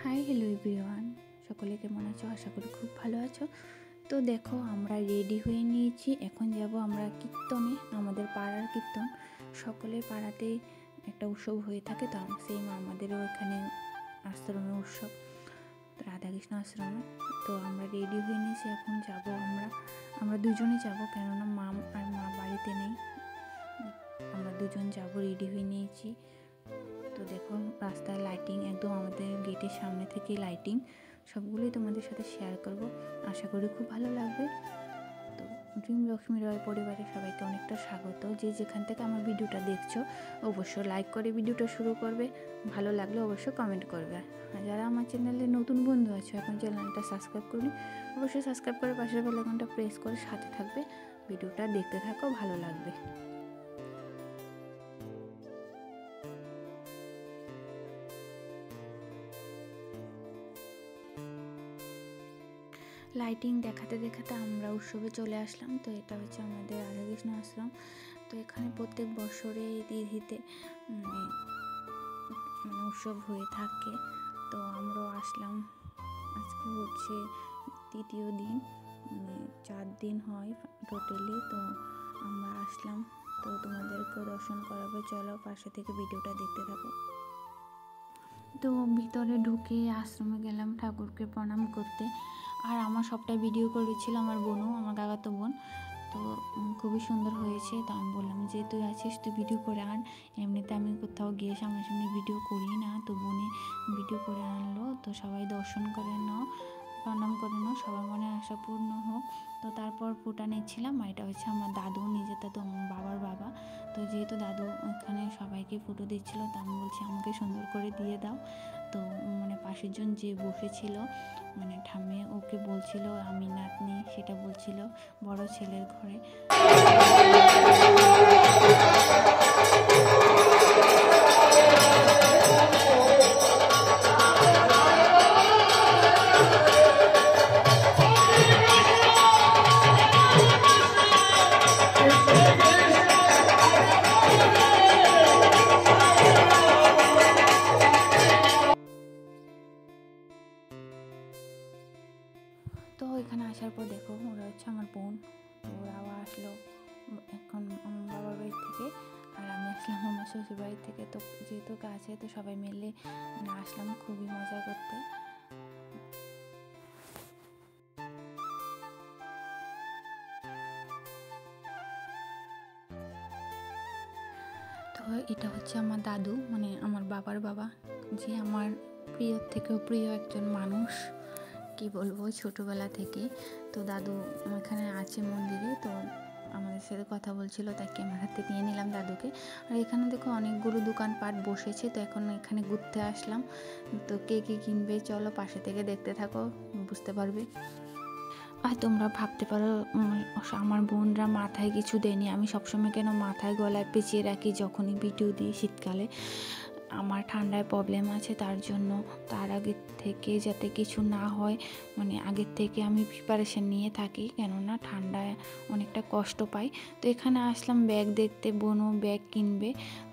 Hi hello everyone, সকলে কেমন আছো? আশা করি খুব ভালো আছো। তো দেখো, আমরা রেডি হয়ে নিয়েছি, এখন যাব আমরা কীর্তনে। আমাদের পাড়ার কীর্তন, সকলের পাড়াতে একটা উৎসব হয়ে থাকে, তো সেম আমাদেরও এখানে আশ্রমে উৎসব, রাধাকৃষ্ণ আশ্রমে। তো আমরা রেডি হয়ে নিয়েছি, এখন যাব আমরা দুজনে যাব, কেননা মা আর মা বাড়িতে নেই, আমরা দুজন যাব, রেডি হয়ে নিয়েছি। তো দেখো রাস্তার লাইটিং, একদম আমাদের গেটের সামনে থেকে লাইটিং, সবগুলোই তোমাদের সাথে শেয়ার করব, আশা করি খুব ভালো লাগবে। তো ড্রিম লক্ষ্মী রয় পরিবারের সবাইকে অনেকটা স্বাগত। যে যেখান থেকে আমার ভিডিওটা দেখছো অবশ্যই লাইক করে ভিডিওটা শুরু করবে, ভালো লাগলে অবশ্যই কমেন্ট করবে। আর যারা আমার চ্যানেলে নতুন বন্ধু আছো, এখন চ্যানেলটা সাবস্ক্রাইব করলে অবশ্যই সাবস্ক্রাইব করে পাশের বেল আইকনটা প্রেস করে সাথে থাকবে, ভিডিওটা দেখতে থাকো, ভালো লাগবে। লাইটিং দেখাতে দেখাতে আমরা উৎসবে চলে আসলাম। তো এটা হচ্ছে আমাদের রাধাকৃষ্ণ আশ্রম। তো এখানে প্রত্যেক বছরে এই তিথিতে উৎসব হয়ে থাকে। তো আমরাও আসলাম, আজকে হচ্ছে তৃতীয় দিন, 4 দিন হয় টোটালি। তো আমরা আসলাম, তো তোমাদেরকেও দর্শন করাবে, চলো পাশে থেকে ভিডিওটা দেখতে থাকো। তো ভিতরে ঢুকে আশ্রমে গেলাম ঠাকুরকে প্রণাম করতে। আর আমার সবটা ভিডিও করেছিল আমার বোনও, আমার কাকাতো বোন। তো খুবই সুন্দর হয়েছে। তো আমি বললাম যে তুই আছিস, তুই ভিডিও করে আন, এমনিতে আমি কোথাও গিয়ে সামনাসামনি ভিডিও করি না। তো বোনে ভিডিও করে আনলো। তো সবাই দর্শন করে নাও, প্রণাম করে নাও, সবার মনে আশা পূর্ণ হোক। তো তারপর ফুটা নিচ্ছিলাম। আর এটা হচ্ছে আমার দাদু, নিজের দাদু, আমার বাবার বাবা। তো যেহেতু দাদু এখানে সবাইকে ফুটো দিচ্ছিল, তো আমি বলছি আমাকে সুন্দর করে দিয়ে দাও। তো পাশের জন যে বসেছিল, ঠাম্মি, ওকে বলছিল আমি নাতনি, সেটা বলছিল বড় ছেলের ঘরে। তো এখানে আসার পর দেখো, ওরা হচ্ছে আমার বোন, ওরাও আসলো এখন বাবার বাড়ি থেকে, আর আমি আসলাম আমার শ্বশুর বাড়ি থেকে। তো যেহেতু কাছে, তো সবাই মিলে আসলাম খুবই মজা করতে। তো এটা হচ্ছে আমার দাদু, আমার বাবার বাবা, যে আমার প্রিয় থেকেও প্রিয় একজন মানুষ, কি বলবো, ছোটোবেলা থেকে। তো দাদু এখানে আছে মন্দিরে, তো আমাদের সাথে কথা বলছিল, তাই ক্যামেরাতে নিয়ে নিলাম দাদুকে। আর এখানে দেখো অনেকগুলো দোকানপাট বসেছে, তো এখন এখানে ঘুরতে আসলাম। তো কে কী কিনবে চলো পাশে থেকে দেখতে থাকো, বুঝতে পারবে। আর তোমরা ভাবতে পারো আমার বোনরা মাথায় কিছু দেয়নি, আমি সবসময় কেন মাথায় গলায় পেঁচিয়ে রাখি যখনই ভিডিও দিই শীতকালে। আমার ঠান্ডায় প্রবলেম আছে, তার জন্য তার আগের থেকে যাতে কিছু না হয়, আগের থেকে আমি প্রিপারেশান নিয়ে থাকি, কেননা ঠান্ডায় অনেকটা কষ্ট পাই। তো এখানে আসলাম ব্যাগ দেখতে, বোনও ব্যাগ কিনবে।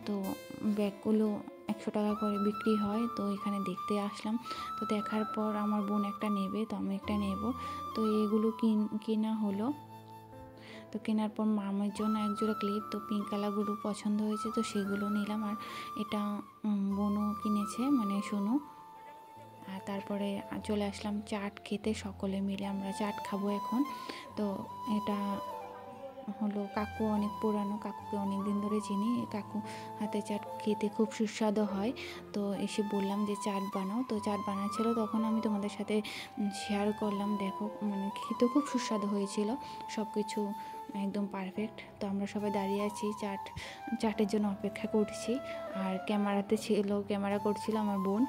তো ব্যাগগুলো 100 টাকা করে বিক্রি হয়, তো এখানে দেখতে আসলাম। তো দেখার পর আমার বোন একটা নেবে, তো আমি একটা নেব। তো এগুলো কেনা হলো। তো কেনার পর মামের জন্য একজোড়া ক্লিপ, তো পিঙ্ক কালারগুলো পছন্দ হয়েছে, তো সেগুলো নিলাম। আর এটা বোনও কিনেছে, সোনু। আর তারপরে চলে আসলাম চাট খেতে, সকলে মিলে আমরা চাট খাবো এখন। তো এটা হলো কাকু, অনেক পুরানো, কাকুকে অনেক দিন ধরে চিনি, কাকু হাতে চাট খেতে খুব সুস্বাদু হয়। তো এসে বললাম যে চাট বানাও, তো চাট বানাচ্ছিল, তখন আমি তোমাদের সাথে শেয়ার করলাম। দেখো খেতে খুব সুস্বাদু হয়েছিল, সব কিছু একদম পারফেক্ট। তো আমরা সবাই দাঁড়িয়ে আছি, চাটের জন্য অপেক্ষা করছি। আর ক্যামেরা করছিল আমার বোন।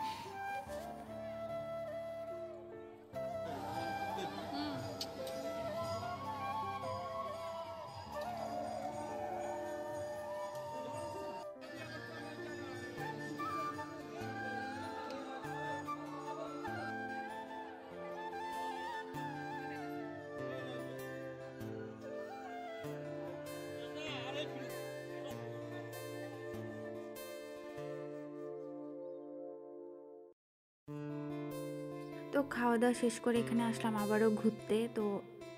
খাওয়া দাওয়া শেষ করে এখানে আসলাম আবারও ঘুরতে। তো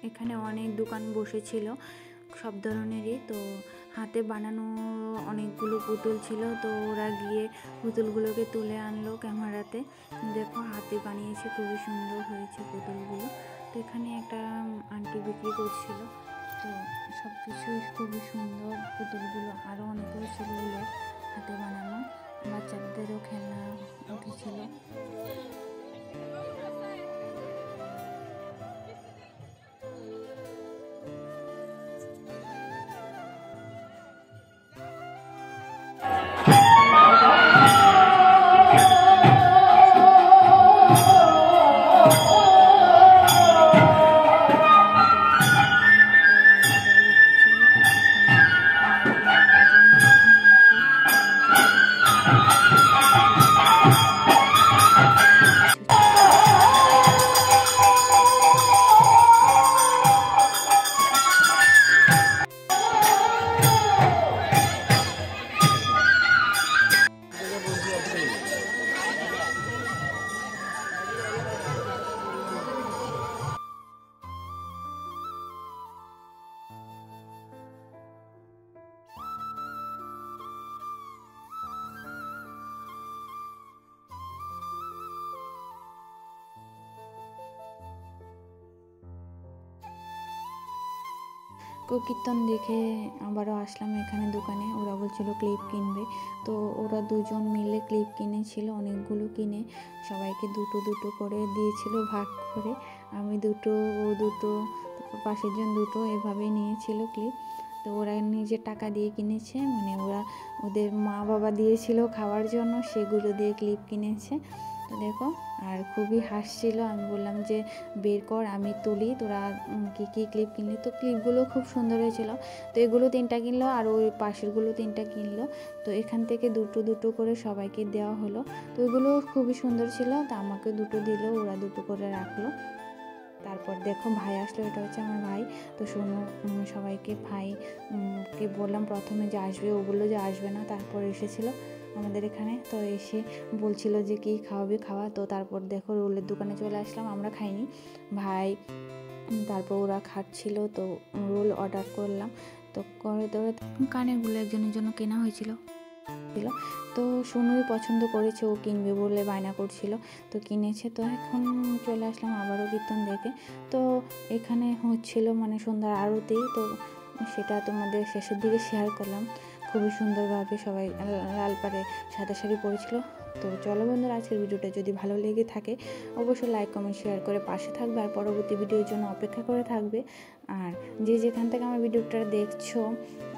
এখানে অনেক দোকান বসেছিল সব ধরনেরই। তো হাতে বানানো অনেকগুলো পুতুল ছিল, তো ওরা গিয়ে পুতুলগুলোকে তুলে আনলো ক্যামেরাতে। দেখো হাতে বানিয়েছে, খুবই সুন্দর হয়েছে পুতুলগুলো। তো এখানে একটা আন্টি বিক্রি করছিল, তো সব কিছুই খুবই সুন্দর পুতুলগুলো। আরও অনেকগুলো ছিল হাতে বানানো, বাচ্চাদেরও খেলনা উঠেছিল। কীর্তন দেখে আবারও আসলাম এখানে দোকানে। ওরা বলছিল ক্লিপ কিনবে, তো ওরা দুজন মিলে ক্লিপ কিনেছিল অনেকগুলো, কিনে সবাইকে দুটো দুটো করে দিয়েছিল ভাগ করে। আমি দুটো, ও দুটো, পাশের জন দুটো, এভাবেই নিয়েছিল ক্লিপ। তো ওরা নিজের টাকা দিয়ে কিনেছে, মানে ওরা ওদের মা বাবা দিয়েছিল খাওয়ার জন্য, সেগুলো দিয়ে ক্লিপ কিনেছে। তো দেখো, আর খুবই হাসছিল। আমি বললাম যে বের কর, আমি তুলি, তোরা কী কী ক্লিপ কিনলি। তো ক্লিপগুলো খুব সুন্দর হয়েছিল। তো এগুলো 3টা কিনলো, আর ওই পাশেরগুলো 3টা কিনলো। তো এখান থেকে দুটো দুটো করে সবাইকে দেওয়া হলো। তো ওইগুলো খুবই সুন্দর ছিল, তো আমাকে দুটো দিল, ওরা দুটো করে রাখলো। তারপর দেখো ভাই আসলো, এটা হচ্ছে আমার ভাই। তো শোনো, সবাইকে ভাইকে বললাম প্রথমে যে আসবে, ওগুলো যে আসবে না। তারপর এসেছিলো আমাদের এখানে, তো এসে বলছিল যে কি খাওয়াবে খাওয়া। তো তারপর দেখো রোলের দোকানে চলে আসলাম, আমরা খাইনি, ভাই তারপর ওরা খাচ্ছিল। তো রোল অর্ডার করলাম। তো করে তো কানেরগুলো একজনের জন্য কেনা হয়েছিল। তো সোনুই পছন্দ করেছে, ও কিনবে বলে বায়না করছিল, তো কিনেছে। তো এখন চলে আসলাম আবারও কীর্তন দেখে। তো এখানে হচ্ছিল মানে সন্ধ্যার আরতি, তো সেটা তোমাদের শেষের দিকে শেয়ার করলাম। খুবই সুন্দরভাবে সবাই লাল পাড়ে সাদা শাড়ি পরেছিল। তো চলো বন্ধুরা, আজকের ভিডিওটা যদি ভালো লেগে থাকে অবশ্যই লাইক কমেন্ট শেয়ার করে পাশে থাকবে, আর পরবর্তী ভিডিওর জন্য অপেক্ষা করে থাকবে। আর যে যেখান থেকে আমার ভিডিওটা দেখছো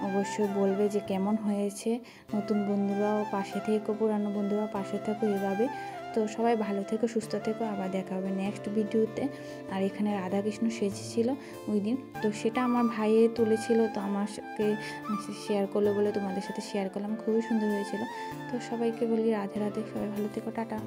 অবশ্যই বলবে যে কেমন হয়েছে। নতুন বন্ধুরাও পাশে থেকো, পুরানো বন্ধুরাও পাশে থেকো এভাবে। তো সবাই ভালো থেকো, সুস্থ থেকো, আবার দেখা হবে নেক্সট ভিডিওতে। আর এখানে রাধাকৃষ্ণ সেজেছিল ওই দিন, তো সেটা আমার ভাইয়ে তুলেছিল, তো আমার সাথে শেয়ার করলো বলে তোমাদের সাথে শেয়ার করলাম। খুবই সুন্দর হয়েছিল। তো সবাইকে বলি রাধে রাধে, সবাই ভালো থেকো, টাটা।